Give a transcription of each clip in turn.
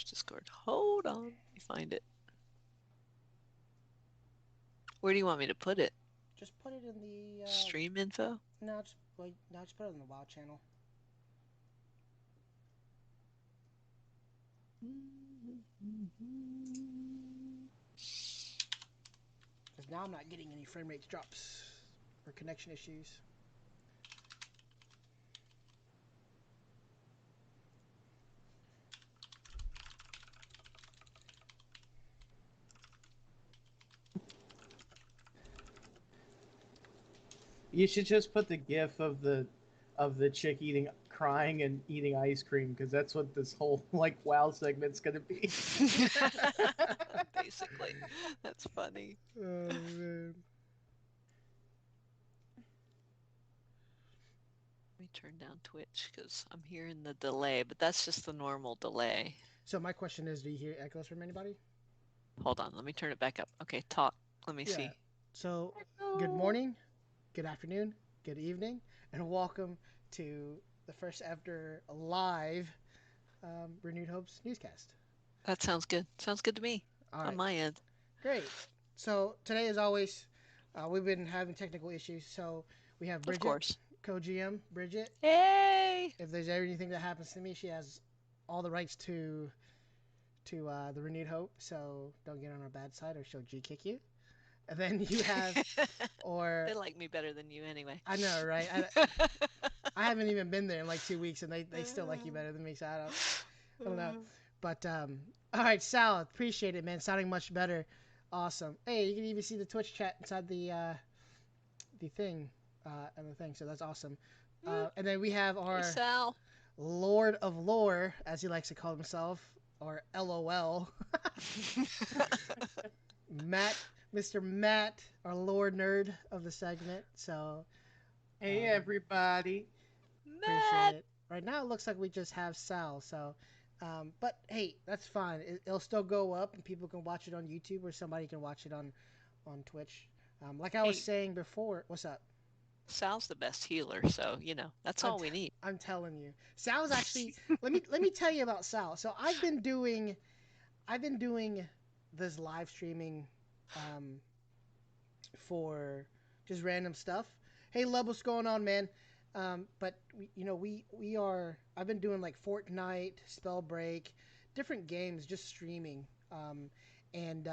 Where's Discord? Hold on. Let me find it. Where do you want me to put it? Just put it in the Stream info? no, just wait. No, just put it in the WoW channel. Because now I'm not getting any frame rate drops or connection issues. You should just put the gif of the chick crying and eating ice cream because that's what this whole like WoW segment's gonna be. Basically. That's funny. Oh man. Let me turn down Twitch because I'm hearing the delay, but that's just the normal delay. So my question is, do you hear echoes from anybody? Hold on, let me turn it back up. Okay, talk. Let me Yeah. see. So good Echo. morning, good afternoon, good evening, and welcome to the first ever live Renewed Hopes newscast. That sounds good. Sounds good to me All on right, my end. great. So today, as always, we've been having technical issues. So we have Of Bridget, course. co-GM. Bridget, Hey! if there's anything that happens to me, she has all the rights to the Renewed Hope. So don't get on her bad side, or she'll G kick you. And then you have, They or like me better than you anyway. I know, right? I haven't even been there in like 2 weeks, and they still like you better than me. So I don't know. But all right, Sal, appreciate it, man. Sounding much better. Awesome. Hey, you can even see the Twitch chat inside the thing and the thing. So that's awesome. And then we have Hey, our Sal. Lord of Lore, as he likes to call himself, or LOL, Matt, Mr. Matt, our Lord Nerd of the segment. So Hey everybody. appreciate Matt! it. Right now, it looks like we just have Sal. So, but hey, that's fine. It'll still go up, and people can watch it on YouTube, or somebody can watch it on Twitch. Like I was Hey, saying before, what's up? Sal's the best healer, so, that's I'm all t- we need. I'm telling you, Sal's actually. Let me tell you about Sal. So I've been doing this live streaming um, for just random stuff. Hey, Lub, what's going on, man? But we are. I've been doing like Fortnite, Spellbreak, different games, just streaming. And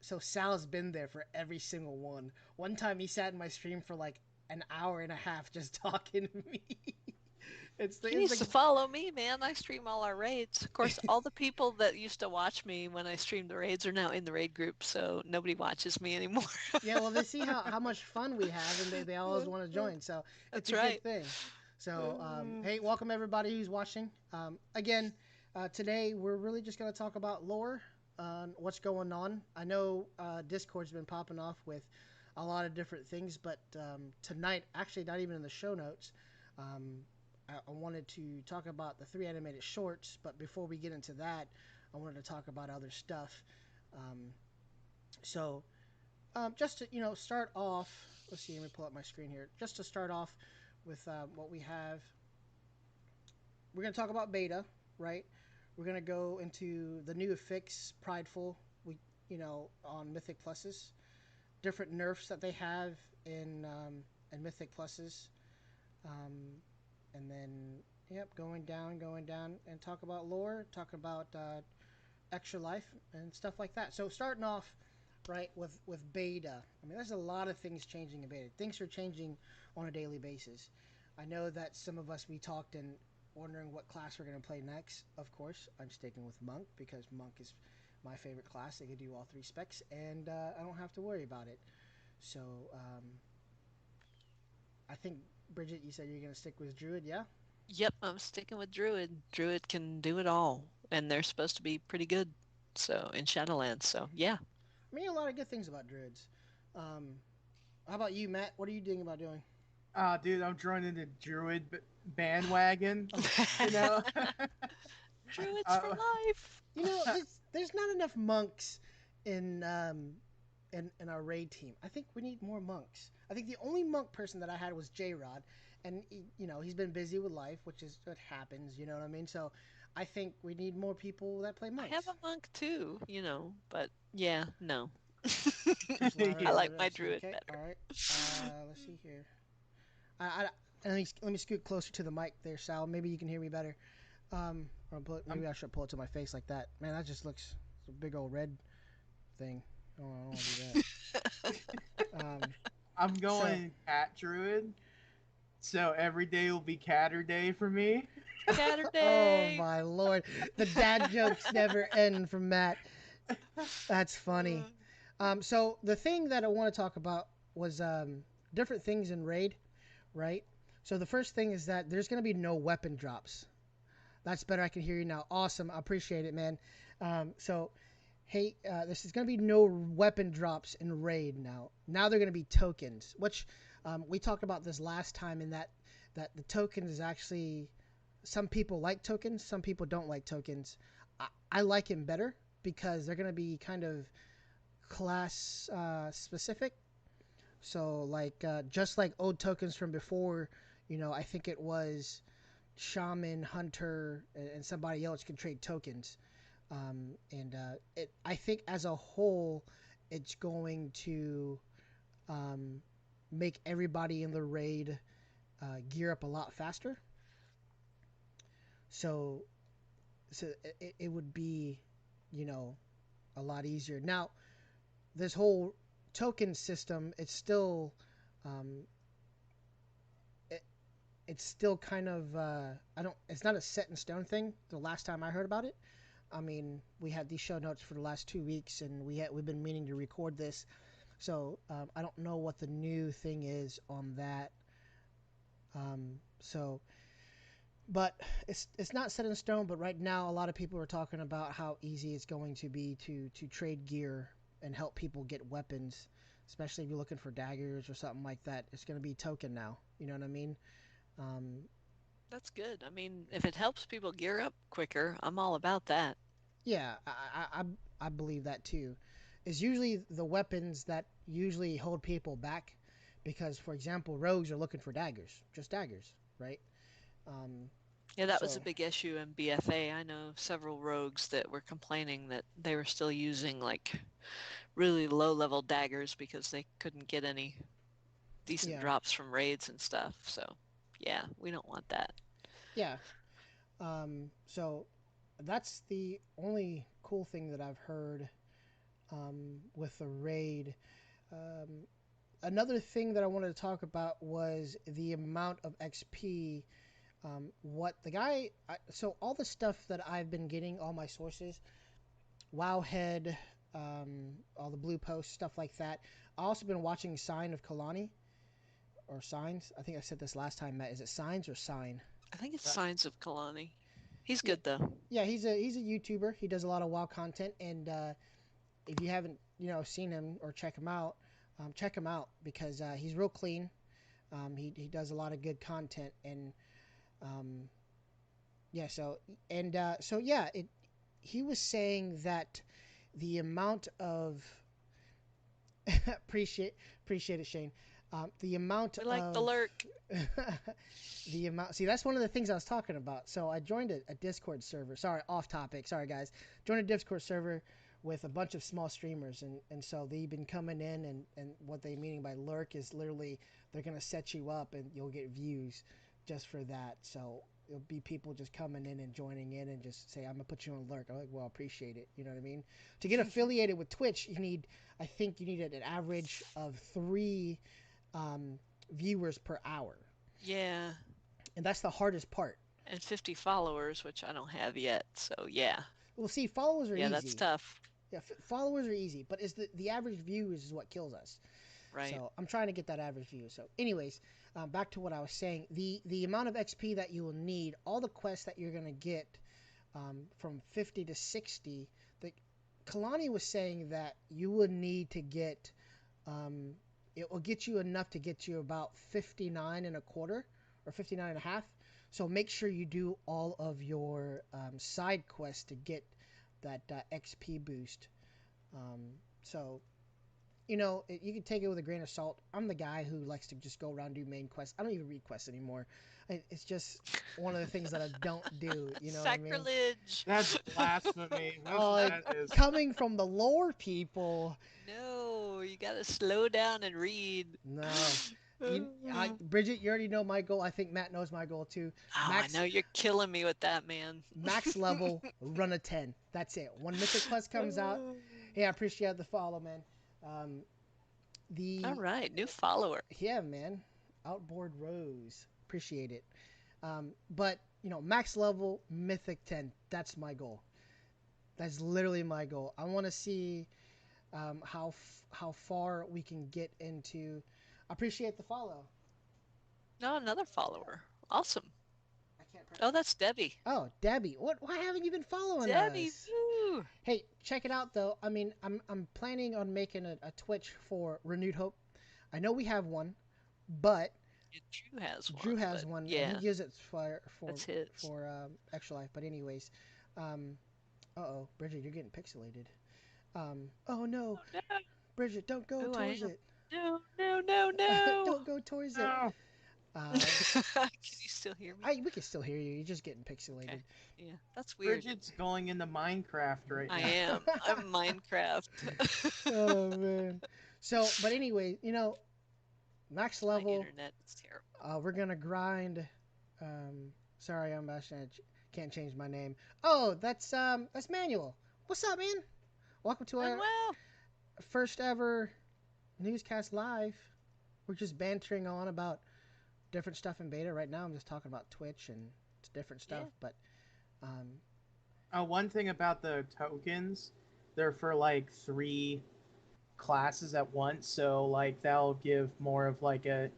so Sal's been there for every single one. One time he sat in my stream for like an hour and a half just talking to me. He It's needs like to follow me, man. I stream all our raids. Of course, all the people that used to watch me when I streamed the raids are now in the raid group, so nobody watches me anymore. yeah, well, they see how much fun we have, and they always want to join. So it's That's a good right. thing. So hey, welcome everybody who's watching. Again, today we're really just going to talk about lore, what's going on. I know Discord's been popping off with a lot of different things, but tonight, actually, not even in the show notes. Um, I wanted to talk about the three animated shorts, but before we get into that, I wanted to talk about other stuff. Um, so just to start off, let's see. Let me pull up my screen here. Just to start off with what we have, we're gonna talk about beta, right? We're gonna go into the new fix, prideful. On Mythic pluses, different nerfs that they have in Mythic pluses, um, and then yep, going down, and talk about lore, talk about extra life and stuff like that. So starting off right with beta, I mean there's a lot of things changing in beta. Things are changing on a daily basis. I know that some of us, we talked and wondering what class we're going to play next. Of course, I'm sticking with monk because monk is my favorite class. They can do all three specs, and I don't have to worry about it. So I think, Bridget, you said you're going to stick with druid, yeah? Yep, I'm sticking with Druid. Druid can do it all, and they're supposed to be pretty good. So in Shadowlands, so yeah. I mean, a lot of good things about druids. um, how about you, Matt? What are you doing about doing? Dude, I'm joining the Druid bandwagon. Oh You God. know, Druids for uh, life. There's not enough monks in in our raid team. I think we need more monks. I think the only monk person that I had was J Rod, and you know he's been busy with life, which is what happens. You know what I mean? So I think we need more people that play I have monks. a monk too, but yeah, no. Just louder, I Yeah. like louder. my Let's see. druid Okay, all better. right. Let's see here. I let me scoot closer to the mic there, Sal. Maybe you can hear me better. Maybe I'm I should pull it to my face like that. Man, that just looks it's a big old red thing. Oh, I don't want to do that. I'm So, going cat druid, so every day will be catter day for me. oh Saturday. my lord, the dad jokes never end from Matt. That's funny. So the thing that I want to talk about was different things in raid, right? So the first thing is that there's gonna be no weapon drops. That's better. I can hear you now. Awesome. I appreciate it, man. So hey, this is going to be no weapon drops in raid now. Now they're going to be tokens, which we talked about this last time. In that the token is actually some people like tokens, some people don't like tokens. I like them better because they're going to be kind of class specific. So like just like old tokens from before, I think it was shaman, hunter, and somebody else can trade tokens. I think as a whole, it's going to um, make everybody in the raid gear up a lot faster. So, it would be, you know, a lot easier. Now, this whole token system, um, it, it's still kind of, I don't, it's not a set in stone thing. The last time I heard about it, I mean, we had these show notes for the last 2 weeks, and we've been meaning to record this. So I don't know what the new thing is on that. So, but it's not set in stone. But right now, a lot of people are talking about how easy it's going to be to trade gear and help people get weapons, especially if you're looking for daggers or something like that. It's going to be token now. You know what I mean? Um, That's good. I mean, if it helps people gear up quicker, I'm all about that. yeah, I believe that too. It's usually the weapons that usually hold people back, because for example, rogues are looking for daggers, just daggers, right? Um, Yeah, that was a so big issue in BFA. I know several rogues that were complaining that they were still using like really low level daggers because they couldn't get any decent yeah, drops from raids and stuff. So, yeah, we don't want that. yeah. So that's the only cool thing that I've heard with the raid. Um, Another thing that I wanted to talk about was the amount of XP. What the guy, so all the stuff that I've been getting, all my sources, Wowhead, all the blue posts, stuff like that. I also been watching Sign of Kalani or Signs. I think I said this last time, Matt. Is it Signs or Sign? I think it's Uh, Signs of Kalani. He's Yeah, good though. yeah. He's a YouTuber. He does a lot of WoW content, and if you haven't seen him or check him out because he's real clean. He does a lot of good content, and um, yeah. So yeah, it. He was saying that the amount of appreciate appreciate it, Shane. The amount We like the of lurk. the amount. See, that's one of the things I was talking about. So I joined a Discord server. Sorry, off topic. Sorry, guys. Joined a Discord server with a bunch of small streamers, and so they've been coming in, and what they meaning by lurk is literally they're gonna set you up and you'll get views just for that. So it'll be people just coming in and joining in and just say, I'm gonna put you on lurk. I'm like, well, appreciate it. You know what I mean? To get affiliated with Twitch, I think you need an average of 3 um, viewers per hour, Yeah, and that's the hardest part. and 50 followers, which I don't have yet. So, yeah. Well, see, followers are Yeah, that's easy. tough. Yeah, followers are easy, but it's the average views is what kills us. Right. So I'm trying to get that average view. So, anyways, back to what I was saying. The amount of XP that you will need, all the quests that you're gonna get from 50 to 60. The Kalani was saying that you would need to get um, it will get you enough to get you about 59 and a quarter or 59 and a half. So make sure you do all of your side quests to get that XP boost. Um, so you know, you can take it with a grain of salt. I'm the guy who likes to just go around do main quests. I don't even read quests anymore. It's just one of the things that I don't do. You know what I mean? Sacrilege. That's blasphemy. That's Oh, what that is. coming from the lore people. No, you gotta slow down and read. No. Bridget, you already know my goal. I think Matt knows my goal too. Oh, I know you're killing me with that, man. Max level, run a 10. That's it. When Mythic Quest comes out, hey, I appreciate the follow, man. All right, new follower. Yeah, man. Outboard Rose. Appreciate it. But, you know, max level, Mythic 10. That's my goal. That's literally my goal. I want to see how far we can get into. I appreciate the follow. No, another follower. Awesome. I can't. Oh, that's Debbie. Oh, Debbie. What? Why haven't you been following Debbie, us? woo. Hey, check it out though. I mean, I'm planning on making a Twitch for Renewed Hope. I know we have one, but Yeah, Drew has one. Drew has but one. Yeah, And he uses it that's his. for Extra Life. But anyways, uh-oh, Bridget, you're getting pixelated. Oh no, Oh, no. Bridget, don't go Oh, I towards am. it. No, no, no, no. Don't go towards it. No. Can you still hear me? We can still hear you. You're just getting pixelated. Okay. Yeah, that's weird. Bridget's going into Minecraft right now. I am. I'm Minecraft. Oh man. So, but anyway, you know, max My level. internet is terrible. We're gonna grind. Sorry, I'm actually can't change my name. Oh, that's Manuel. What's up, man? Welcome to our Well, first ever newscast live. We're just bantering on about different stuff in beta. Right now, I'm just talking about Twitch and different stuff. Yeah. But One thing about the tokens, they're for like 3 classes at once, so like that'll give more of like a,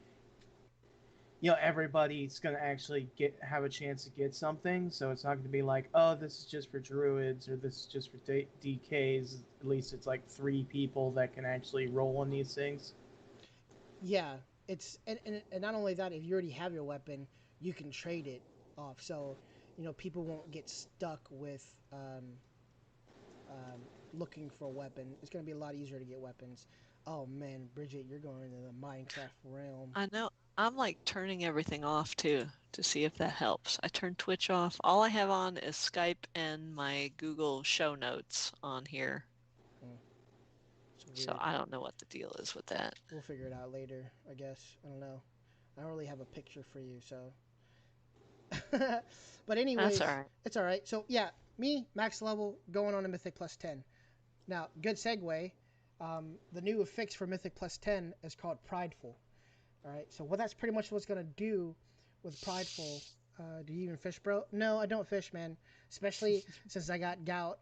you know, everybody's gonna actually have a chance to get something. So it's not gonna be like, oh, this is just for druids or this is just for DKs. At least it's like 3 people that can actually roll on these things. yeah, it's and not only that, if you already have your weapon, you can trade it off. So you know people won't get stuck with looking for a weapon. It's gonna be a lot easier to get weapons. Oh man, Bridget, you're going into the Minecraft realm. I know. I'm like turning everything off too to see if that helps. I turned Twitch off. All I have on is Skype and my Google show notes on here. So I don't know what the deal is with that. We'll figure it out later, I guess. I don't know. I don't really have a picture for you, so. But anyways, That's all right. it's all right. So yeah, me max level going on a Mythic plus 10. Now, good segue. The new fix for Mythic plus 10 is called Prideful. All right. So what that's pretty much what's gonna do with Prideful. Do you even fish, bro? No, I don't fish, man. Especially since I got gout.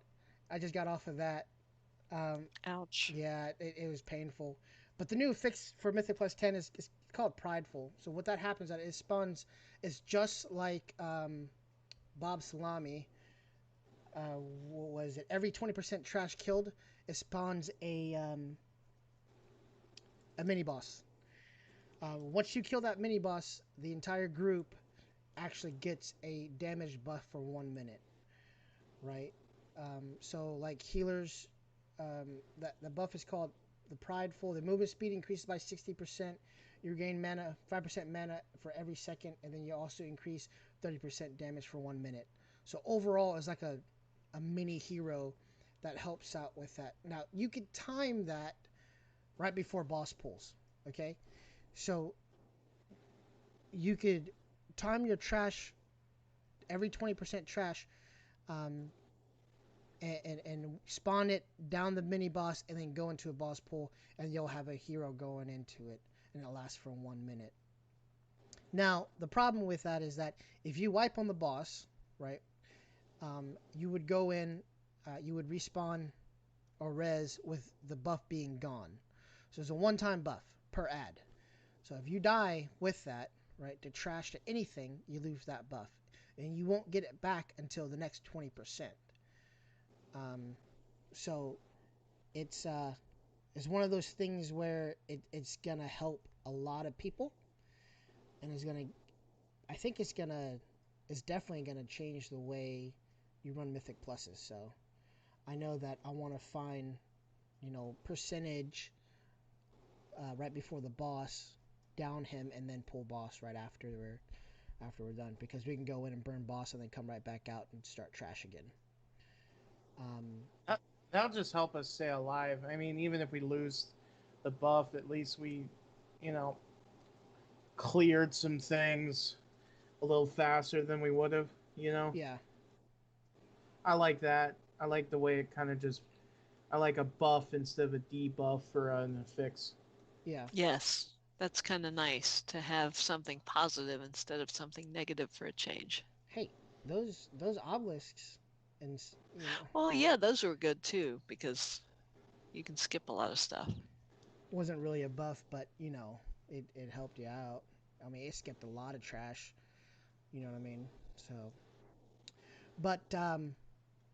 I just got off of that. Ouch. Yeah, it was painful. But the new fix for Mythic Plus 10 is called Prideful. So what that happens is it spawns is just like Bob Salami. What was it? Every 20% trash killed, it spawns a mini boss. Once you kill that mini boss, the entire group actually gets a damage buff for 1 minute. Right? So like healers. That the buff is called the Prideful. The movement speed increases by 60%. You gain mana, 5% mana for every second, and then you also increase 30% damage for 1 minute. So overall, it's like a mini hero that helps out with that. Now you could time that right before boss pulls. Okay, so you could time your trash every 20% trash. And spawn it down the mini boss and then go into a boss pool, and you'll have a hero going into it, and it lasts for 1 minute. Now the problem with that is that if you wipe on the boss, right, you would go in, you would respawn or res with the buff being gone. So it's a one-time buff per ad. So if you die with that, right, to trash to anything, you lose that buff, and you won't get it back until the next 20%. So it's one of those things where it's gonna help a lot of people, and I think it's definitely gonna change the way you run Mythic Pluses. So I know that I want to find, you know, percentage right before the boss, down him, and then pull boss right after we're done, because we can go in and burn boss and then come right back out and start trash again. That'll just help us stay alive. I mean, even if we lose the buff, at least we, you know, cleared some things a little faster than we would have, you know? Yeah. I like that. I like the way it kind of just. I like a buff instead of a debuff for an affix. Yeah. Yes, that's kind of nice to have something positive instead of something negative for a change. Hey, those obelisks, and you know, Well, yeah, those were good too because you can skip a lot of stuff. wasn't really a buff, but you know, it helped you out. I mean, it skipped a lot of trash. You know what I mean? So, but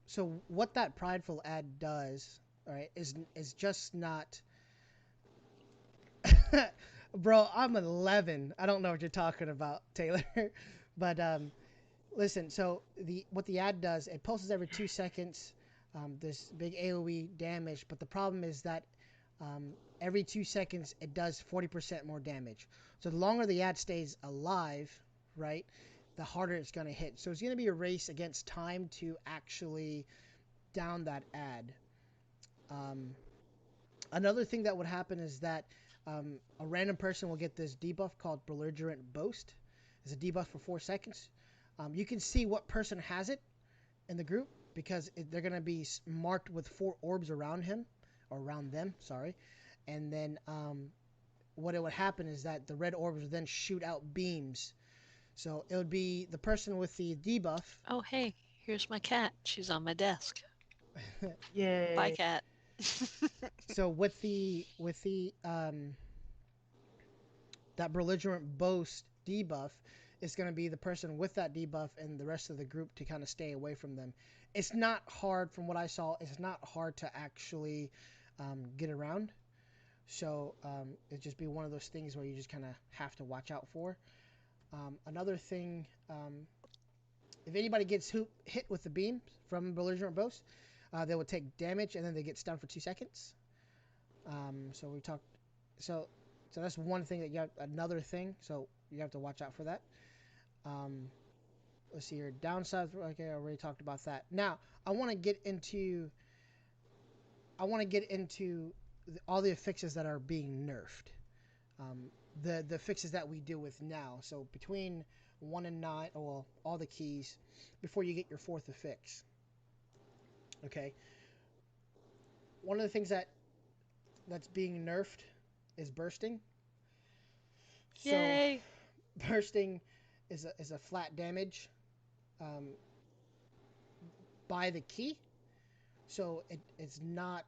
so what that prideful ad does, all right, is just not. Bro, I'm 11. I don't know what you're talking about, Taylor. But listen. So what the ad does, it pulses every 2 seconds. This big AOE damage, but the problem is that every 2 seconds it does 40% more damage. So the longer the ad stays alive, right, the harder it's going to hit. So it's going to be a race against time to actually down that ad. Another thing that would happen is that a random person will get this debuff called Belligerent Boast. It's a debuff for 4 seconds. You can see what person has it in the group because they're going to be marked with 4 orbs around him, or around them, sorry. And then what it would happen is that the red orbs would then shoot out beams. So it would be the person with the debuff. Oh, hey, here's my cat. She's on my desk. Yay. Bye, cat. So with the that Belligerent Boast debuff, it's going to be the person with that debuff and the rest of the group to kind of stay away from them. It's not hard, from what I saw, it's not hard to actually get around. So it'd just be one of those things where you just kind of have to watch out for. Another thing, if anybody gets hit with the beam from Belligerent Boast, they will take damage and then they get stunned for 2 seconds. So we talked. So that's one thing that you have. Another thing, so you have to watch out for that. Let's see here. Downside. Okay, I already talked about that. Now I want to get into. All the fixes that are being nerfed. The fixes that we deal with now. So between 1 and 9, well, all the keys before you get your 4th affix. Okay. One of the things that's being nerfed is bursting. So, Yay! Bursting is a flat damage by the key. So it's not.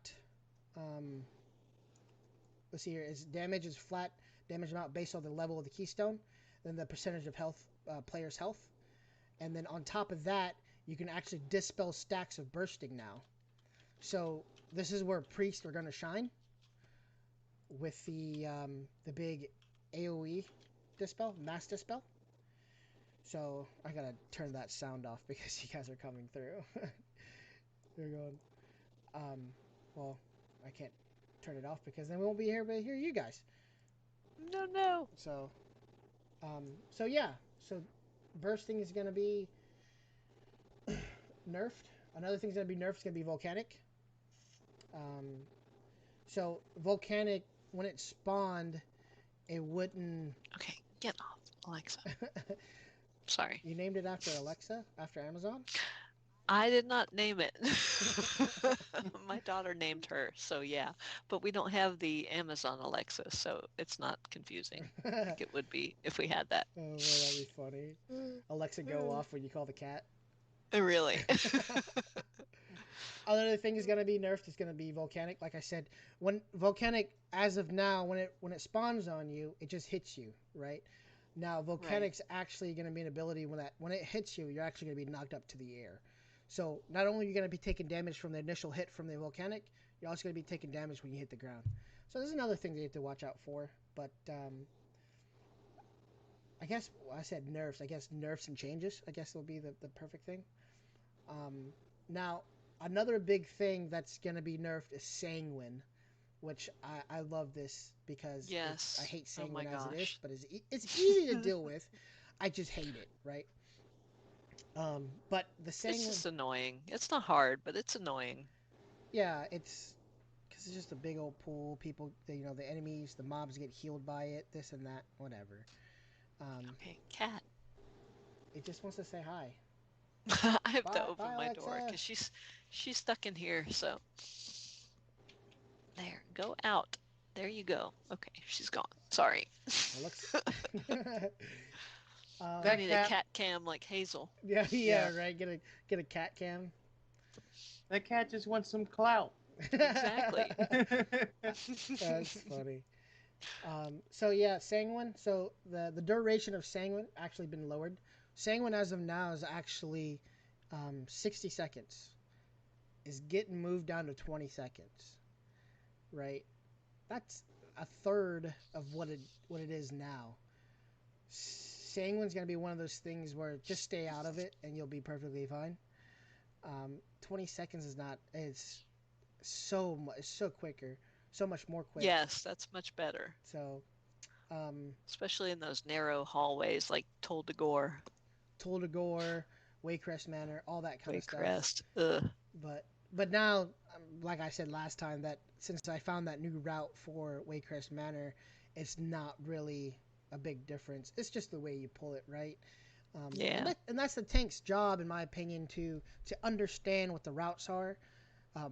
Let's see here. Damage is flat damage amount based on the level of the keystone, then the percentage of health, player's health, and then on top of that, you can actually dispel stacks of bursting now. So this is where priests are going to shine with the big AOE dispel, mass dispel. So I gotta turn that sound off because you guys are coming through. They're going. Well, I can't turn it off because then we won't be here to hear you guys. No. So, so yeah. So bursting is gonna be nerfed. Another thing's gonna be nerfed is gonna be volcanic. So volcanic, when it spawned, it wouldn't. Okay, get off, Alexa. Sorry. You named it after Alexa, after Amazon? I did not name it. My daughter named her, so yeah. But we don't have the Amazon Alexa, so it's not confusing. I think it would be if we had that. Oh, boy, that'd be funny. Alexa go off when you call the cat. Really? Other thing is going to be nerfed is going to be volcanic. Like I said, when volcanic, as of now, when it spawns on you, it just hits you, right? Now volcanic's actually going to be an ability when it hits you, you're actually going to be knocked up to the air. So not only are you going to be taking damage from the initial hit from the volcanic, you're also going to be taking damage when you hit the ground. So there's another thing that you have to watch out for. But I guess I said nerfs. I guess nerfs and changes, I guess will be the perfect thing. Now, another big thing that's going to be nerfed is Sanguine. which I love this because I Yes. hate Oh my Sanguine as it is, gosh. but it's easy to deal with. I just hate it, right? But the It's Sanguine, just annoying. It's not hard, but it's annoying. yeah, it's because it's just a big old pool. People, the enemies, the mobs get healed by it, this and that, whatever. Okay, cat. It just wants to say hi. I have to Bye, open bye, my door Alexa. because she's stuck in here. So there, go out. There you go. Okay, she's gone. Sorry. It looks. I That need a cat, cat cam like Hazel. Yeah, yeah, yeah, right. Get a cat cam. that cat just wants some clout. Exactly. That's funny. So yeah, Sanguine. So the duration of Sanguine actually been lowered. Sanguine as of now is actually 60 seconds. Is getting moved down to 20 seconds. Right. That's a third of what it is now. Sanguine's gonna be one of those things where just stay out of it and you'll be perfectly fine. 20 seconds is not. It's so quicker, so much more quick. Yes, that's much better. So, um, Especially in those narrow hallways like Told to Gore, Toll to Gore, Waycrest Manor, all that kind of stuff. Waycrest. Ugh. But now, like I said last time, that since I found that new route for Waycrest Manor, it's not really a big difference. It's just the way you pull it, right? Yeah. And that's the tank's job, in my opinion, to understand what the routes are,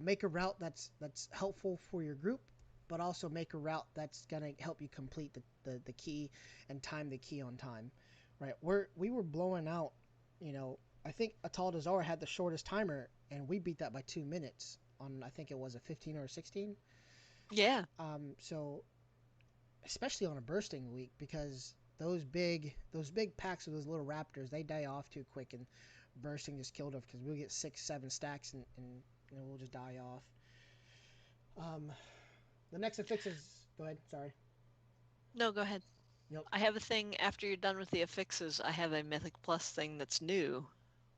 make a route that's helpful for your group, but also make a route that's gonna help you complete the key and time the key on time, right? We were blowing out, I think Atal Dazar had the shortest timer, and we beat that by 2 minutes on I think it was a 15 or a 16. Yeah. So especially on a bursting week because those big packs of those little raptors they die off too quick and bursting just killed us because we'll get 6-7 stacks and we'll just die off. Um, the next affixes. Go ahead. Sorry. No, go ahead. Nope. I have a thing after you're done with the affixes. I have a Mythic Plus thing that's new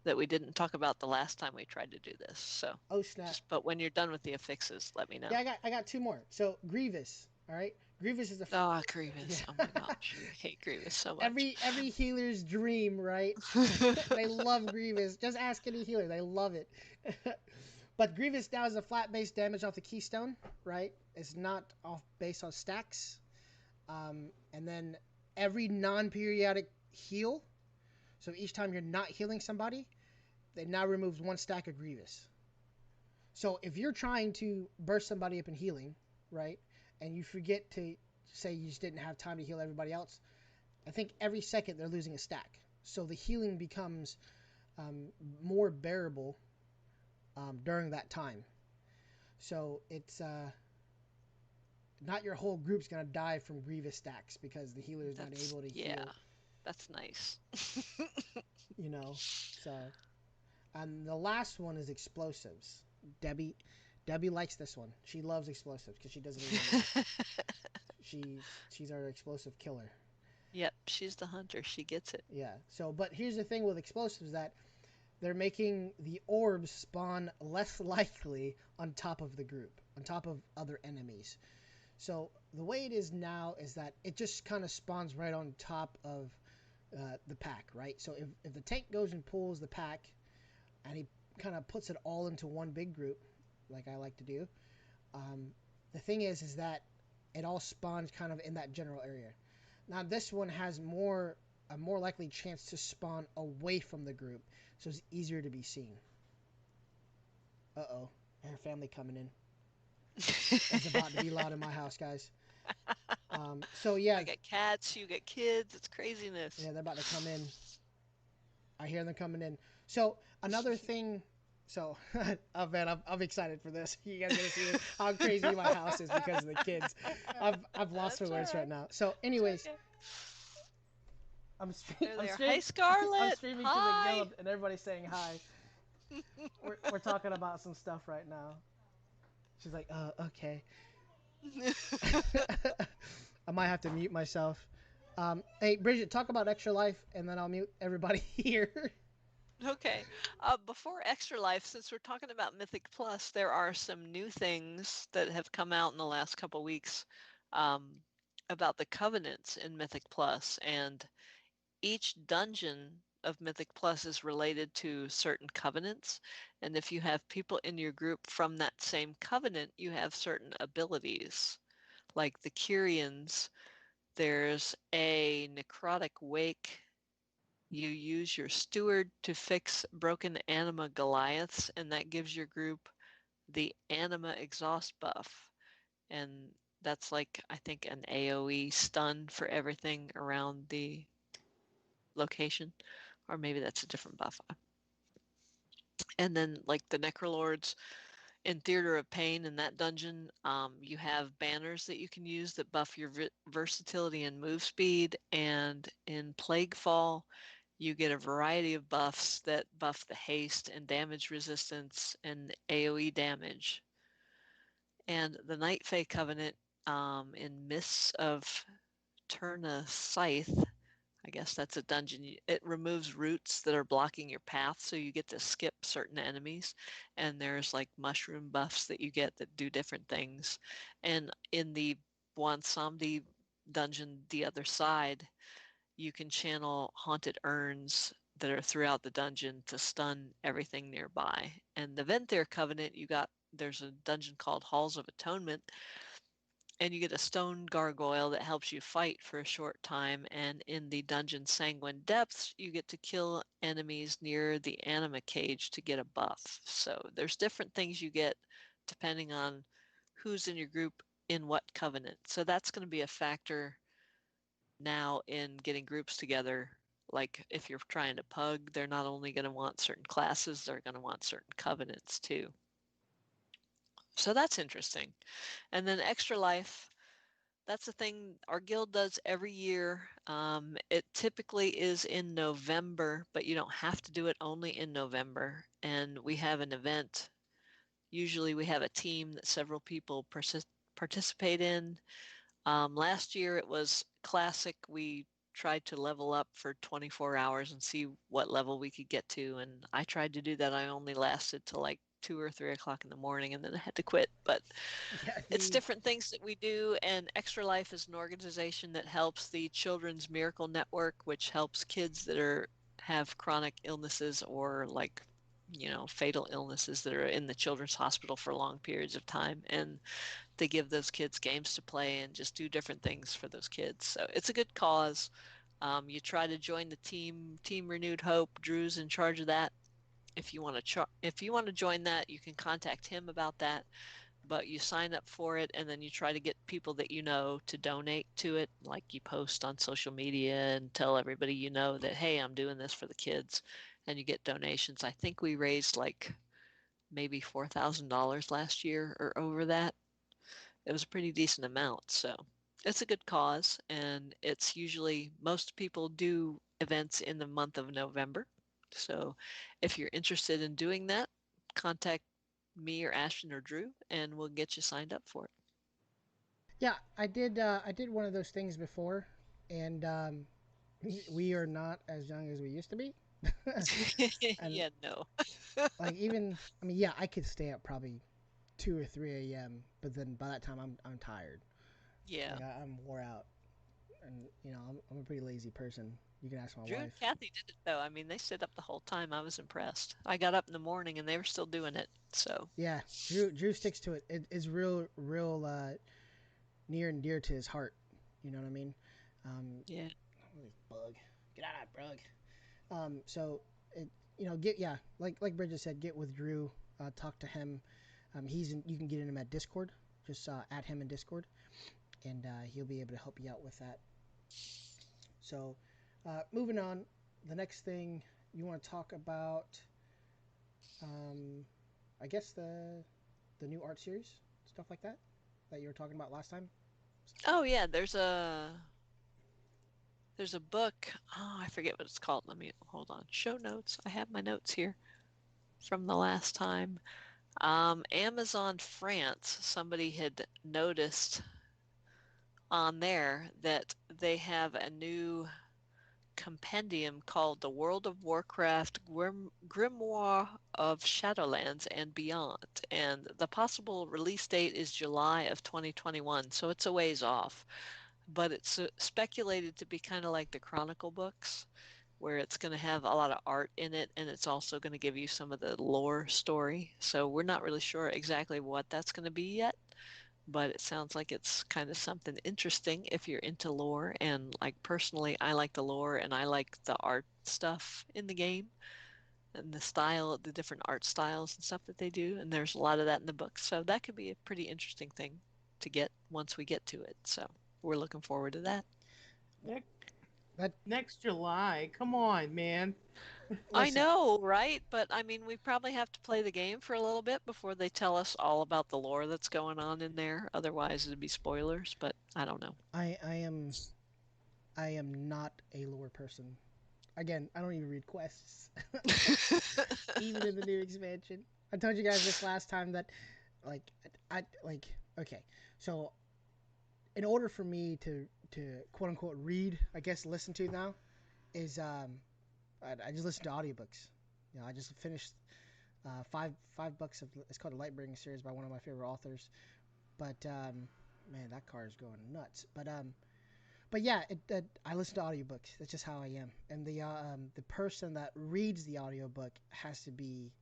that we didn't talk about the last time we tried to do this. So, Oh snap. but when you're done with the affixes, let me know. Yeah, I got two more. So Grievous. All right. Grievous is a. Oh, Grievous. Yeah. Oh my gosh. I hate Grievous so much. Every healer's dream, right? They love Grievous. Just ask any healer. They love it. But Grievous now is a flat base damage off the Keystone, right? It's not off based on stacks. And then every non-periodic heal, so each time you're not healing somebody, it now removes 1 stack of Grievous. So if you're trying to burst somebody up in healing, right, and you forget to say you just didn't have time to heal everybody else, I think every second they're losing a stack. So the healing becomes more bearable during that time. So it's not your whole group's gonna die from Grievous stacks because the healer is not able to heal. Yeah, that's nice. So, and the last one is explosives. Debbie likes this one. She loves explosives because she doesn't even know. She's our explosive killer. Yep, she's the hunter. She gets it. Yeah. So, but here's the thing with explosives that they're making the orbs spawn less likely on top of the group, on top of other enemies. So the way it is now is that it just kind of spawns right on top of the pack, right? So if the tank goes and pulls the pack, and he kind of puts it all into one big group, like I like to do, the thing is that it all spawns kind of in that general area. Now this one has a more likely chance to spawn away from the group, so it's easier to be seen. Uh-oh, her family coming in. It's about to be loud in my house, guys. So yeah, I got cats, you got kids. It's craziness. yeah, they're about to come in. I hear them coming in. So another thing. So, oh man, I'm excited for this. You guys gonna see how crazy my house is because of the kids. I've lost my That's words all right now. So, anyways, Okay. I'm There they are. streaming. Hey, Scarlett. I'm streaming to the Hi. guild, and everybody's saying hi. We're talking about some stuff right now. She's like, okay. I might have to mute myself. Hey, Bridget, talk about Extra Life, and then I'll mute everybody here. Okay. Before Extra Life, since we're talking about Mythic Plus, there are some new things that have come out in the last couple weeks um, about the covenants in Mythic Plus, and each dungeon of Mythic Plus is related to certain covenants. And if you have people in your group from that same covenant, you have certain abilities. Like the Kyrians, there's a necrotic wake. You use your steward to fix broken anima Goliaths, and that gives your group the anima exhaust buff. And that's like, I think, an AoE stun for everything around the location. Or maybe that's a different buff. And then, like the Necrolords in Theater of Pain in that dungeon, you have banners that you can use that buff your versatility and move speed. And in Plaguefall, you get a variety of buffs that buff the haste and damage resistance and AoE damage. And the Night Fae Covenant in Mists of Turna Scythe, I guess that's a dungeon. It removes roots that are blocking your path, so you get to skip certain enemies. And there's like mushroom buffs that you get that do different things. And in the Bwonsamdi dungeon, the other side, you can channel haunted urns that are throughout the dungeon to stun everything nearby. And the Venthyr Covenant, there's a dungeon called Halls of Atonement, and you get a stone gargoyle that helps you fight for a short time. And in the dungeon Sanguine Depths, you get to kill enemies near the anima cage to get a buff. So there's different things you get depending on who's in your group in what covenant. So that's going to be a factor now in getting groups together. Like if you're trying to pug, they're not only going to want certain classes, they're going to want certain covenants too. So that's interesting. And then Extra Life, that's a thing our guild does every year. It typically is in November, but you don't have to do it only in November. And we have an event. Usually we have a team that several people participate in. Last year it was classic. We tried to level up for 24 hours and see what level we could get to. And I tried to do that. I only lasted till like 2 or 3 o'clock in the morning, and then I had to quit. But Yeah, it's different things that we do. And Extra Life is an organization that helps the Children's Miracle Network, which helps kids that have chronic illnesses or like fatal illnesses that are in the children's hospital for long periods of time. And they give those kids games to play and just do different things for those kids. So it's a good cause. You try to join the Team Renewed Hope. Drew's in charge of that. If you want to join that, you can contact him about that. But you sign up for it, and then you try to get people that you know to donate to it. Like you post on social media and tell everybody you know that, hey, I'm doing this for the kids, and you get donations. I think we raised like maybe $4,000 last year or over that. It was a pretty decent amount. So it's a good cause, and it's usually most people do events in the month of November. So if you're interested in doing that, contact me or Ashton or Drew, and we'll get you signed up for yeah, I did. I did one of those things before, and we are not as young as we used to be. it. And Yeah, no. like even, I mean, yeah, I could stay up probably 2 or 3 a.m., but then by that time I'm tired. Yeah. Like I'm wore out, and I'm a pretty lazy person. You can ask my Drew and wife. Kathy did it though. I mean, they stayed up the whole time. I was impressed. I got up in the morning and they were still doing it. So, Yeah, Drew sticks to it. It's real near and dear to his heart. You know what I mean? Um, yeah. bug, get out of that bug. So it get like Bridget said, get with Drew, talk to him. You can get him at Discord. Just add him in Discord, and he'll be able to help you out with that. So, moving on, the next thing you want to talk about, um, I guess the new art series, stuff like that you were talking about last time. Oh yeah, there's a book. Oh, I forget what it's called. Let me hold on. Show notes. I have my notes here from the last time. Amazon France, somebody had noticed on there that they have a new compendium called The World of Warcraft Grimoire of Shadowlands and Beyond. And the possible release date is July of 2021, so it's a ways off. But it's speculated to be kind of like the Chronicle books, where it's going to have a lot of art in it, and it's also going to give you some of the lore story. So we're not really sure exactly what that's going to be yet, but it sounds like it's kind of something interesting if you're into lore. And like personally, I like the lore and I like the art stuff in the game and the style, the different art styles and stuff that they do. And there's a lot of that in the book. So that could be a pretty interesting thing to get once we get to it. So we're looking forward to that. Next July. Come on, man. I know, right? But I mean, we probably have to play the game for a little bit before they tell us all about the lore that's going on in there. Otherwise, it'd be spoilers, but I don't know. I am not a lore person. Again, I don't even read quests, even in the new expansion. I told you guys this last time that, okay, so in order for me to quote unquote read, I guess listen to now, is I just listen to audiobooks. You know, I just finished five books of, it's called a Lightbringer series by one of my favorite authors. But man, that car is going nuts. But yeah, I listen to audiobooks. That's just how I am. And the person that reads the audiobook has to be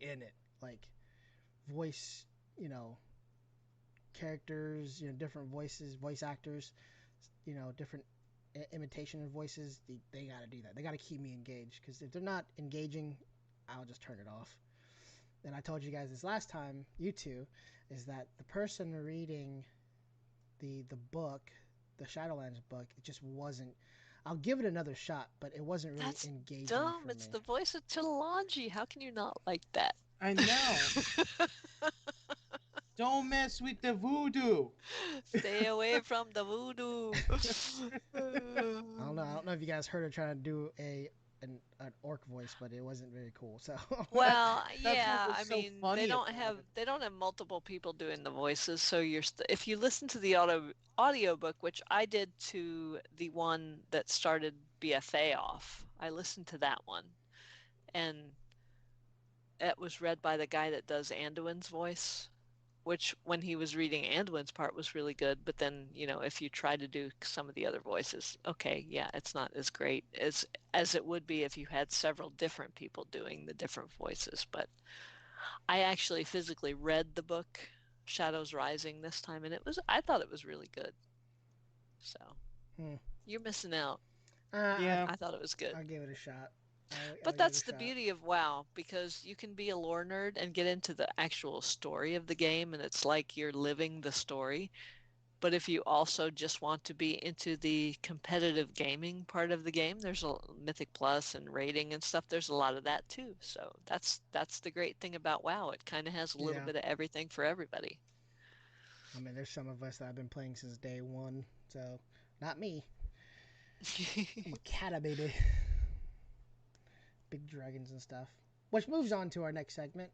in it, like voice, you know, characters, you know, different voices, voice actors, you know, different imitation of voices. They got to do that. They got to keep me engaged, because if they're not engaging, I'll just turn it off. And I told you guys this last time, you two, is that the person reading the book, the Shadowlands book, it just wasn't. I'll give it another shot, but it wasn't really That's engaging dumb. for It's me. the voice of Chilanji. How can you not like that? I know. Don't mess with the voodoo. Stay away from the voodoo. I don't know. I don't know if you guys heard her trying to do an orc voice, but it wasn't very cool. So Well, That's yeah, what was I so mean, funny about it. they don't have multiple people doing the voices, so if you listen to the audiobook, which I did to the one that started BFA off, I listened to that one, and it was read by the guy that does Anduin's voice, which when he was reading Anduin's part was really good, but then, you know, if you try to do some of the other voices, okay, yeah, it's not as great as it would be if you had several different people doing the different voices. But I actually physically read the book Shadows Rising this time, and I thought it was really good. So hmm. you're missing out. Yeah. I thought it was good. I'll give it a shot. I'll But give it that's a the shot. beauty of WoW, because you can be a lore nerd and get into the actual story of the game, and it's like you're living the story. But if you also just want to be into the competitive gaming part of the game, there's a Mythic Plus and rating and stuff. There's a lot of that too. So that's the great thing about WoW. It kind of has a little Yeah. bit of everything for everybody. I mean, there's some of us that have been playing since day one, so not me. I'm a cat, baby. Big dragons and stuff. Which moves on to our next segment,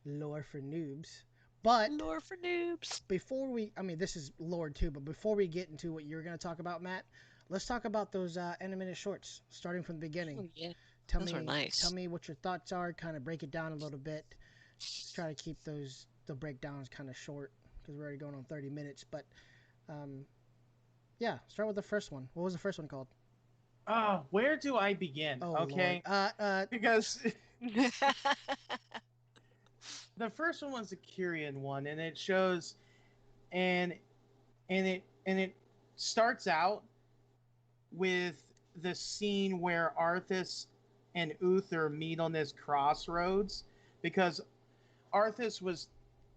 lore for noobs. But Lore for noobs. before I mean, this is lore too, but before we get into what you're going to talk about, Matt, let's talk about those animated shorts, starting from the beginning. Oh, yeah, Tell those are nice. Tell me what your thoughts are. Kind of break it down a little bit. Let's try to keep the breakdowns kind of short, because we're already going on 30 minutes. But yeah, start with the first one. What was the first one called? Where do I begin? Oh, Okay. Lord. Because the first one was the Kyrian one, and it shows, and it starts out with the scene where Arthas and Uther meet on this crossroads, because Arthas was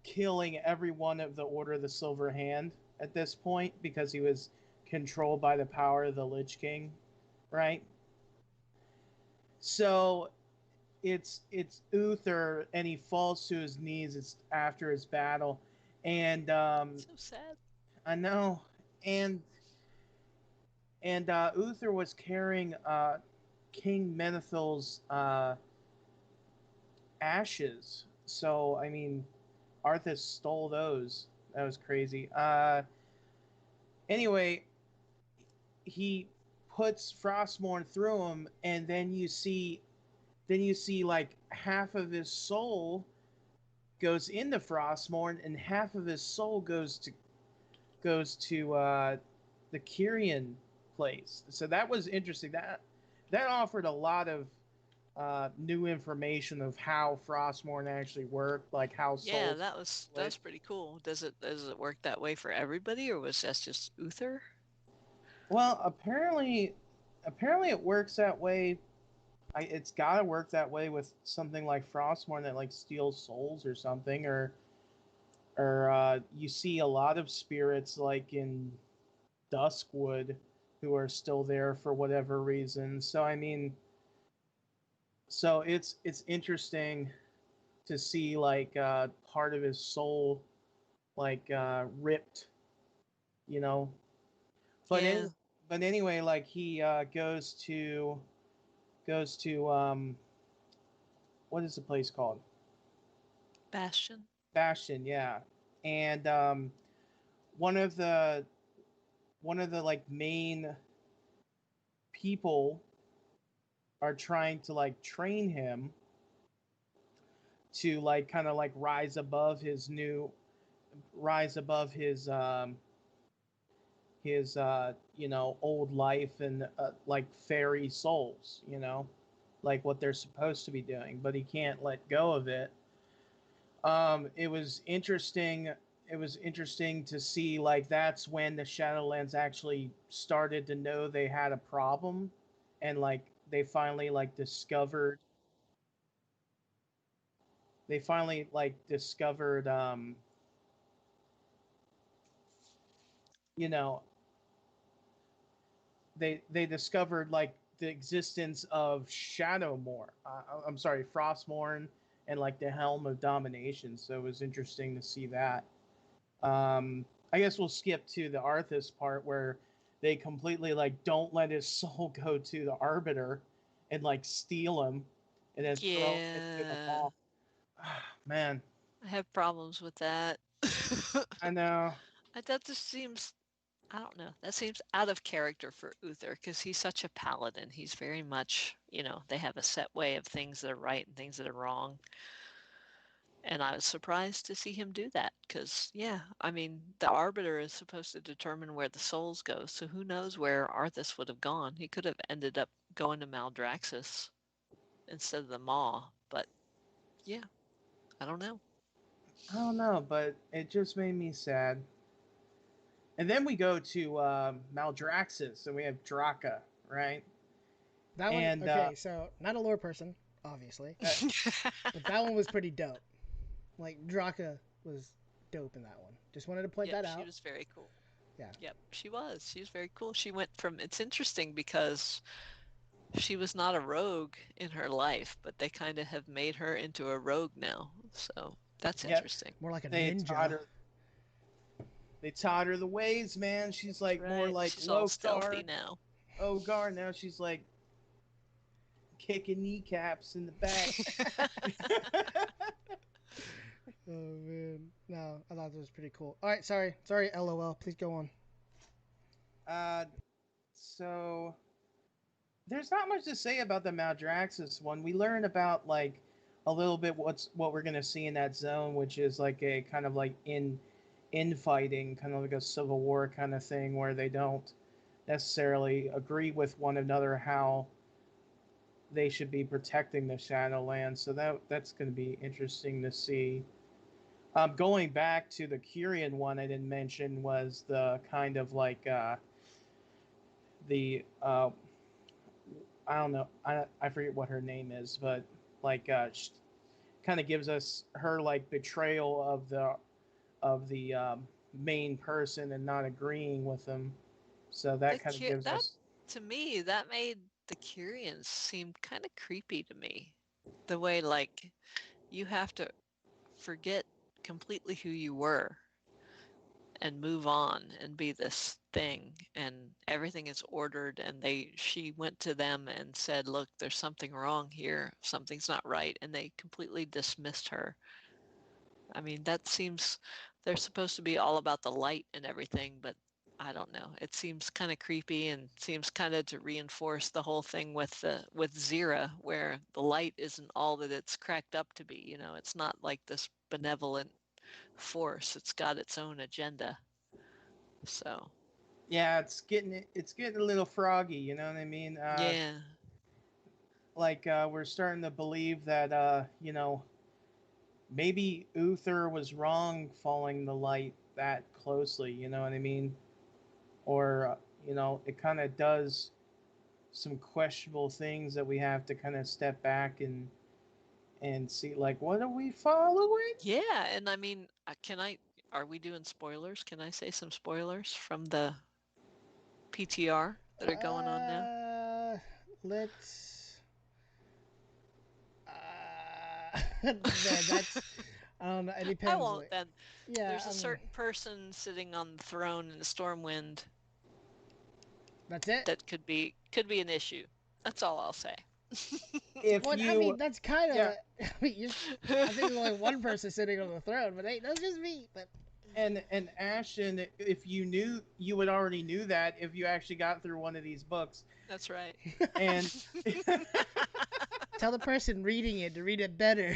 killing every one of the Order of the Silver Hand at this point, because he was controlled by the power of the Lich King, right? So it's Uther, and he falls to his knees. It's after his battle, and So sad. I know, and Uther was carrying King Menethil's ashes. So I mean, Arthas stole those. That was crazy. Anyway, he puts Frostmourne through him, and then you see like half of his soul goes into Frostmourne, and half of his soul goes to the Kyrian place. So that was interesting. That offered a lot of new information of how Frostmourne actually worked, like how Yeah, souls. that was pretty cool. Does it work that way for everybody, or was that just Uther? Well, apparently it works that way. It's got to work that way with something like Frostmourne that like steals souls or something, or you see a lot of spirits like in Duskwood who are still there for whatever reason. So I mean, so it's interesting to see like part of his soul like ripped, you know. But Yeah, anyway, like he goes to what is the place called? Bastion. Bastion, yeah. And one of the like main people are trying to like train him to like kind of like rise above his you know, old life and like fairy souls, you know, like what they're supposed to be doing, but he can't let go of it. It was interesting. It was interesting to see like that's when the Shadowlands actually started to know they had a problem, and like they finally like discovered you know, they discovered like the existence of Shadowmoor. I'm sorry, Frostmourne, and like the Helm of Domination. So it was interesting to see that. I guess we'll skip to the Arthas part where they completely like don't let his soul go to the Arbiter and like steal him and then throw him into the Yeah, maw. Man, I have problems with that. I know. That just seems, I don't know, that seems out of character for Uther because he's such a paladin. He's very much, they have a set way of things that are right and things that are wrong. And I was surprised to see him do that because, yeah, I mean, the Arbiter is supposed to determine where the souls go. So who knows where Arthas would have gone? He could have ended up going to Maldraxxus instead of the Maw. But yeah, I don't know. I don't know, but it just made me sad. And then we go to Maldraxxus and we have Draka, right? That one, And okay, so not a lore person, obviously, but that one was pretty dope. Like, Draka was dope in that one. Just wanted to point Yep, that she out. was very cool. Yeah. Yep, she was. She was very cool. She went from, it's interesting because she was not a rogue in her life, but they kind of have made her into a rogue now. So that's yep, interesting. More like a they taught ninja. her they taught her the ways, man. She's That's like more right. like She's all stealthy Lokar, now. Ogar. Now she's like kicking kneecaps in the back. Oh man, no, I thought that was pretty cool. All right, sorry, LOL. Please go on. uh, so there's not much to say about the Maldraxxus one. We learn about like a little bit what we're gonna see in that zone, which is like a kind of like infighting, kind of like a civil war kind of thing, where they don't necessarily agree with one another how they should be protecting the Shadowlands. So that's going to be interesting to see. Going back to the Kyrian one, I didn't mention was the kind of like the I don't know, I forget what her name is, but like kind of gives us her like betrayal of the main person and not agreeing with them. So that kind of gives That us. to me, that made the Kyrians seem kind of creepy to me. The way like you have to forget completely who you were and move on and be this thing, and everything is ordered, and she went to them and said, look, there's something wrong here, something's not right, and they completely dismissed her. I mean, that seems, they're supposed to be all about the light and everything, but I don't know. It seems kind of creepy and seems kind of to reinforce the whole thing with Zira, where the light isn't all that it's cracked up to be. You know, it's not like this benevolent force. It's got its own agenda. So Yeah, it's getting a little froggy. You know what I mean? yeah, Like we're starting to believe that maybe Uther was wrong following the light that closely. You know what I mean? Or it kind of does some questionable things that we have to kind of step back and see, like, what are we following? yeah. And I mean, can I? Are we doing spoilers? Can I say some spoilers from the PTR that are going on now? Let's. Man, that's. I don't know. It depends. I won't then. Yeah, There's a certain person sitting on the throne in the Stormwind That's it. that could be an issue. That's all I'll say. If Well, you, I mean, that's kind of. yeah. I mean, I think there's only one person sitting on the throne, but hey, that's just me. But and Ashton, if you knew, you would already knew that if you actually got through one of these books. That's right. And tell the person reading it to read it better.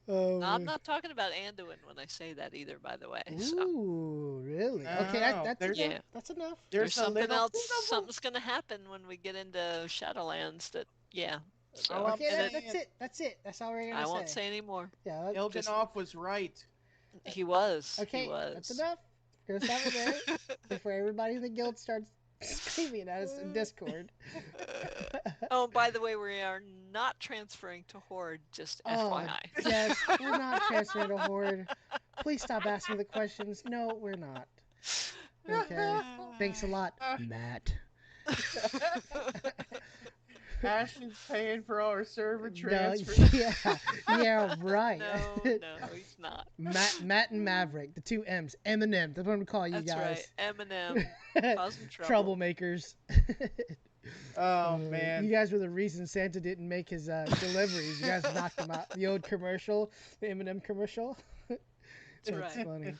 No, I'm not talking about Anduin when I say that either, by the way. So Ooh, really? No, Okay, that's there's- enough. Yeah. That's enough. there's a something little else. bit of a- Something's gonna happen when we get into Shadowlands. That So All I'm Okay, saying- that's it. That's it. That's all we're gonna I say. won't say any more. Yeah. Il'gynoth was right. He was. Okay, He was. that's enough. Gonna stop it there before everybody in the guild starts screaming at us in Discord. Oh, by the way, we are not transferring to Horde. Just FYI. Yes, we're not transferring to Horde. Please stop asking the questions. No, we're not. Okay. Thanks a lot, Matt. Ashton's paying for our server No, transfer. yeah, right. No, he's not. Matt and Maverick, the two M's, Eminem. That's what I'm gonna call you That's guys. right. Eminem causing trouble. Troublemakers. Oh man. You guys were the reason Santa didn't make his deliveries. You guys knocked him out. The old commercial, the Eminem commercial. That's That's right. funny.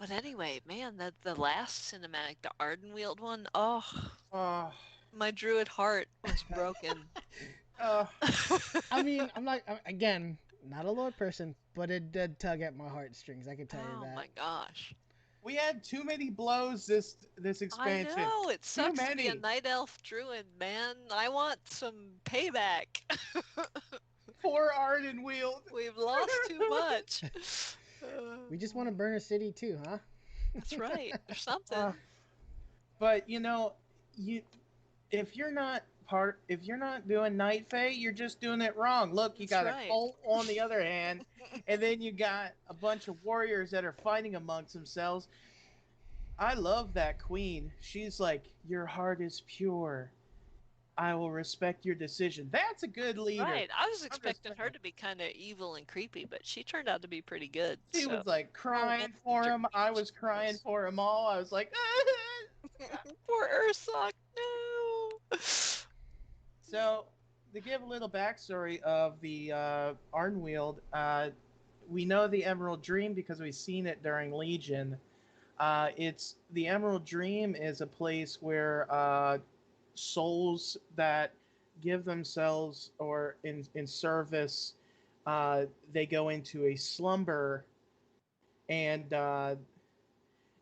But anyway, man, the last cinematic, the Ardenweald one, oh, Oh, my druid heart was broken. oh. I mean, again, not a lore person, but it did tug at my heartstrings. I can tell you Oh that. my gosh. We had too many blows this expansion. I know, it sucks to be a many. night elf druid, man. I want some payback. Poor Ardenweald. We've lost too much. We just want to burn a city too, huh? That's right. Or something. But if you're not doing Night Fae, you're just doing it wrong. Look, you That's got right. a cult on the other hand, and then you got a bunch of warriors that are fighting amongst themselves. I love that queen. She's like, your heart is pure. I will respect your decision. That's a good leader. Right. I was expecting her respecting. to be kind of evil and creepy, but she turned out to be pretty good. She so. was like crying and for him. I interpretation was crying was- for him all. I was like, Poor Ursoc, no. So, to give a little backstory of the Ardenweald, we know the Emerald Dream because we've seen it during Legion. It's the Emerald Dream is a place where souls that give themselves or in service, they go into a slumber, and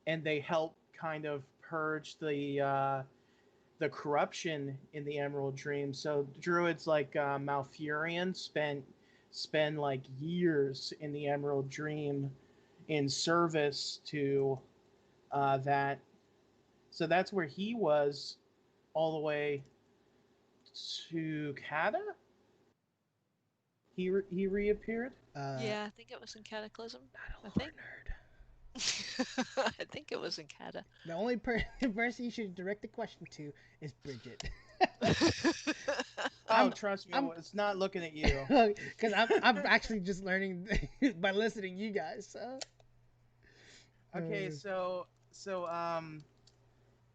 they help kind of purge the corruption in the Emerald Dream. So druids like Malfurion spend like years in the Emerald Dream in service to that. So that's where he was all the way to Kata. He reappeared. Yeah, I think it was in Cataclysm. Not a I lore think. nerd. I think it was in Cata. The only person you should direct the question to is Bridget. Oh, I'm- trust me, I'm- it's not looking at you. Because I'm actually just learning by listening to you guys. So. Okay, so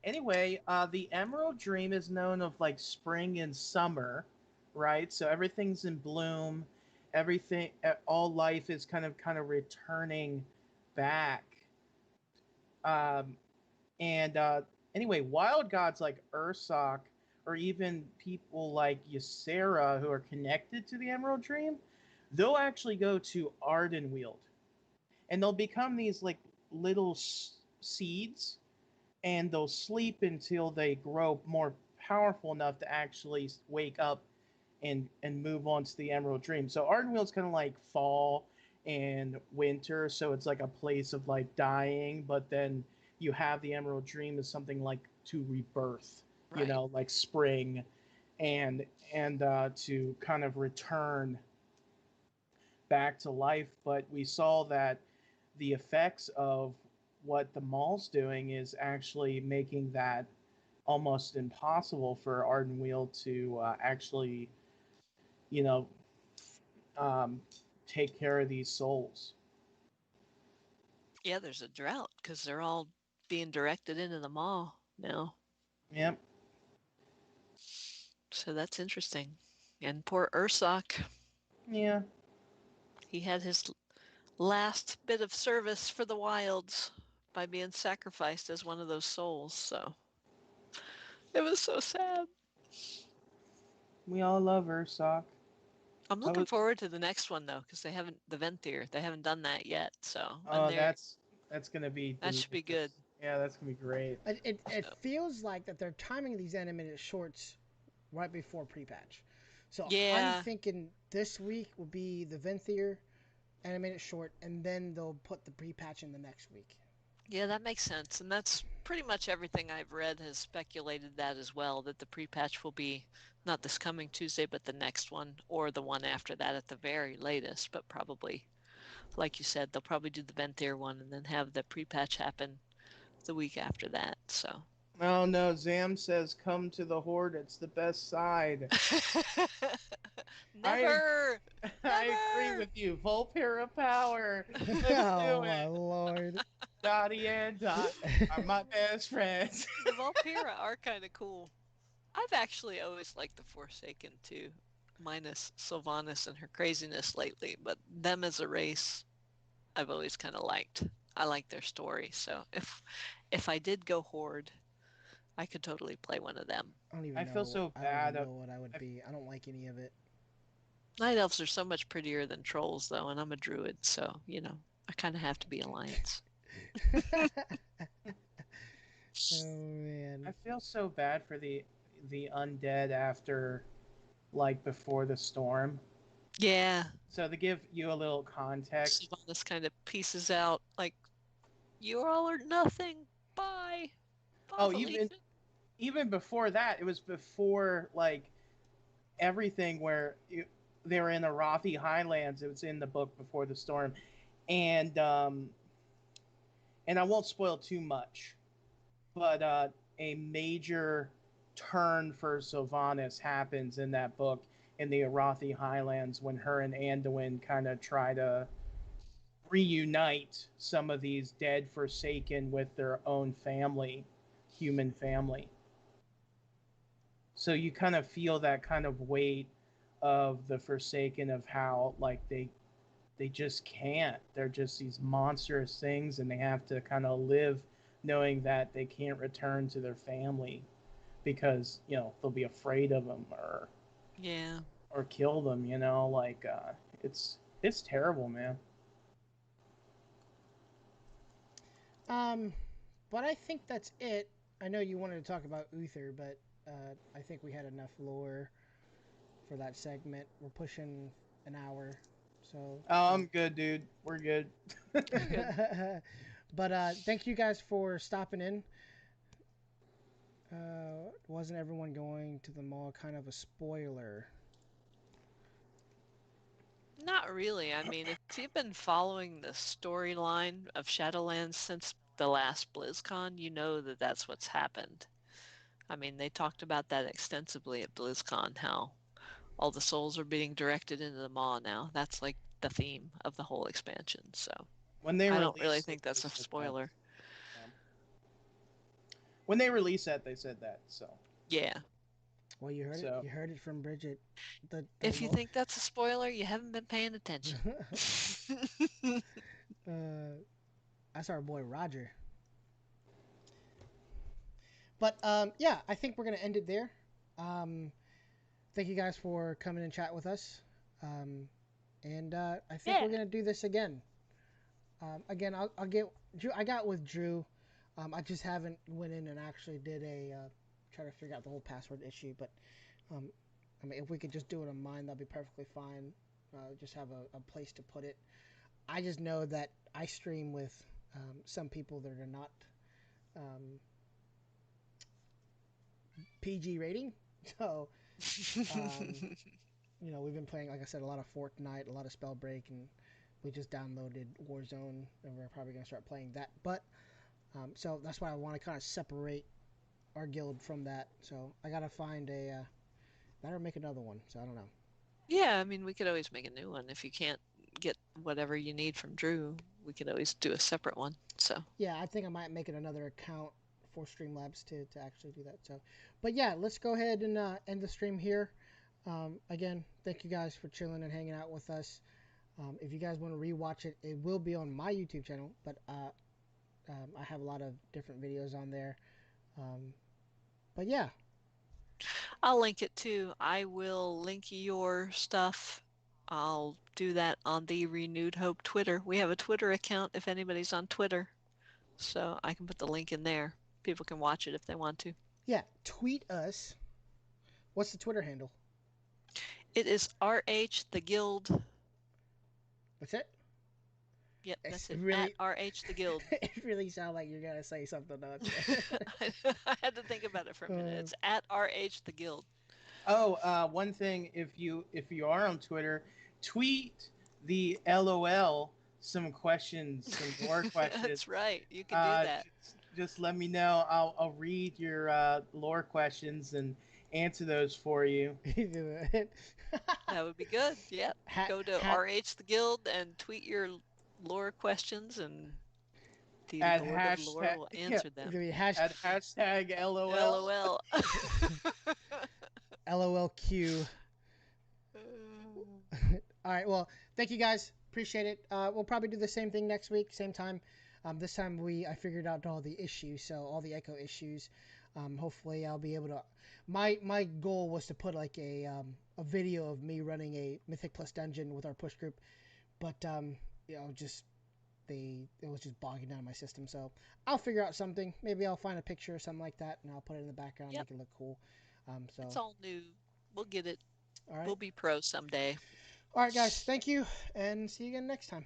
anyway, the Emerald Dream is known of like spring and summer, right? So everything's in bloom, everything, all life is kind of returning back. Um, and anyway, wild gods like Ursoc, or even people like Ysera who are connected to the Emerald Dream, they'll actually go to Ardenweald, and they'll become these like little seeds, and they'll sleep until they grow more powerful enough to actually wake up and move on to the Emerald Dream. So Ardenweald's kind of like fall and winter, so it's like a place of like dying, but then you have the Emerald Dream as something like to rebirth, you Right. know, like spring, and to kind of return back to life. But we saw that the effects of what the mall's doing is actually making that almost impossible for Ardenweald to actually, you know, um, take care of these souls. Yeah, there's a drought because they're all being directed into the mall now. Yep. So that's interesting. And poor Ursoc, Yeah. he had his last bit of service for the wilds by being sacrificed as one of those souls. So it was so sad. We all love Ursoc. I'm I looking was. forward to the next one though, because they haven't the Venthyr. They haven't done that yet. So Oh, that's gonna be that should be good. Yeah, that's gonna be great. It So, feels like that they're timing these animated shorts right before pre-patch. So I'm yeah, thinking this week will be the Venthyr animated short, and then they'll put the pre-patch in the next week. yeah, that makes sense. And that's pretty much everything I've read has speculated that as well, that the pre-patch will be not this coming Tuesday, but the next one or the one after that at the very latest, but probably, like you said, they'll probably do the Venthyr one and then have the pre-patch happen the week after that. So Oh no, Zam says come to the Horde. It's the best side. I never, I agree never. with you. Volpera power. Let's Oh do my it. lord. Dottie and Dot are my best friends. The Volpira are kind of cool. I've actually always liked the Forsaken too, minus Sylvanas and her craziness lately, but them as a race, I've always kind of liked. I like their story, so if I did go Horde, I could totally play one of them. I don't even I feel know. so I don't bad. even know what I would be. I don't like any of it. Night elves are so much prettier than trolls, though, and I'm a druid, so I kind of have to be alliance. Oh I man. feel so bad for the undead after like before the storm. Yeah, So to give you a little context, Sylvanas kind of pieces out like you all are nothing. Bye, bye, oh Felicia. even before that, it was before like everything where they were in the Arathi Highlands. It was in the book before the storm, and um, and I won't spoil too much, but a major turn for Sylvanas happens in that book in the Arathi Highlands when her and Anduin kind of try to reunite some of these dead Forsaken with their own family, human family. So you kind of feel that kind of weight of the Forsaken, of how like they just can't. They're just these monstrous things, and they have to kind of live knowing that they can't return to their family because they'll be afraid of them Yeah. or kill them. Like it's terrible, man. Um, but I think that's it. I know you wanted to talk about Uther, but I think we had enough lore for that segment. We're pushing an hour, so. Oh, I'm good, dude. We're good. Good. But thank you guys for stopping in. Wasn't everyone going to the mall kind of a spoiler? Not really. I mean, if you've been following the storyline of Shadowlands since the last BlizzCon, you know that that's what's happened. I mean, they talked about that extensively at BlizzCon, how all the souls are being directed into the maw now. That's like the theme of the whole expansion. So When they I don't really released it, think they that's a said that. spoiler. Um, when they released that, they said that. So, Yeah. Well, you heard it. so You heard it from Bridget. The If you think that's a spoiler, you haven't been paying attention. uh, That's our boy Roger. But yeah, I think we're gonna end it there. Thank you guys for coming and chat with us. And I think we're gonna do this again. Again, I'll get Drew. I got with Drew. I just haven't went in and actually did a try to figure out the whole password issue. But I mean, if we could just do it on mine, that'd be perfectly fine. Just have a place to put it. I just know that I stream with some people that are not PG rating, so you know, we've been playing, like I said, a lot of Fortnite, a lot of Spellbreak, and we just downloaded Warzone, and we're probably gonna start playing that. But so that's why I want to kind of separate our guild from that. So I gotta find a that or make another one. So I don't know. Yeah, I mean, we could always make a new one if you can't get whatever you need from Drew. We could always do a separate one. So yeah, I think I might make it another account for Streamlabs to actually do that. So, but yeah, let's go ahead and end the stream here. Again, thank you guys for chilling and hanging out with us. If you guys want to rewatch it, it will be on my YouTube channel, but I have a lot of different videos on there. But yeah, I'll link it too. I will link your stuff. I'll do that on the Renewed Hope Twitter. We have a Twitter account if anybody's on Twitter. So I can put the link in there. People can watch it if they want to. yeah, tweet us. What's the Twitter handle? It is RH the Guild. That's it? Yep, that's it. Really, At RH the Guild. It really sounds like you're gonna say something else. I had to think about it for a minute. It's at RH the Guild. Oh, one thing, if you are on Twitter, tweet the LOL some questions, some more questions. That's right. You can do that. Just let me know. I'll read your lore questions and answer those for you. That would be good. Yep. Go to RH the Guild and tweet your lore questions, and the Lord of Lore will answer them. At hashtag LOL. LOL. LOLQ. All right. Well, thank you guys. Appreciate it. We'll probably do the same thing next week, same time. This time I figured out all the issues, so all the echo issues. Hopefully I'll be able to. My goal was to put like a video of me running a Mythic Plus dungeon with our push group, but you know, it was just bogging down my system. So I'll figure out something. Maybe I'll find a picture or something like that, and I'll put it in the background, make it look cool. So it's all new. We'll get it. All right. We'll be pro someday. All right, guys. Thank you, and see you again next time.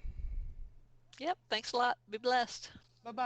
Yep. Thanks a lot. Be blessed.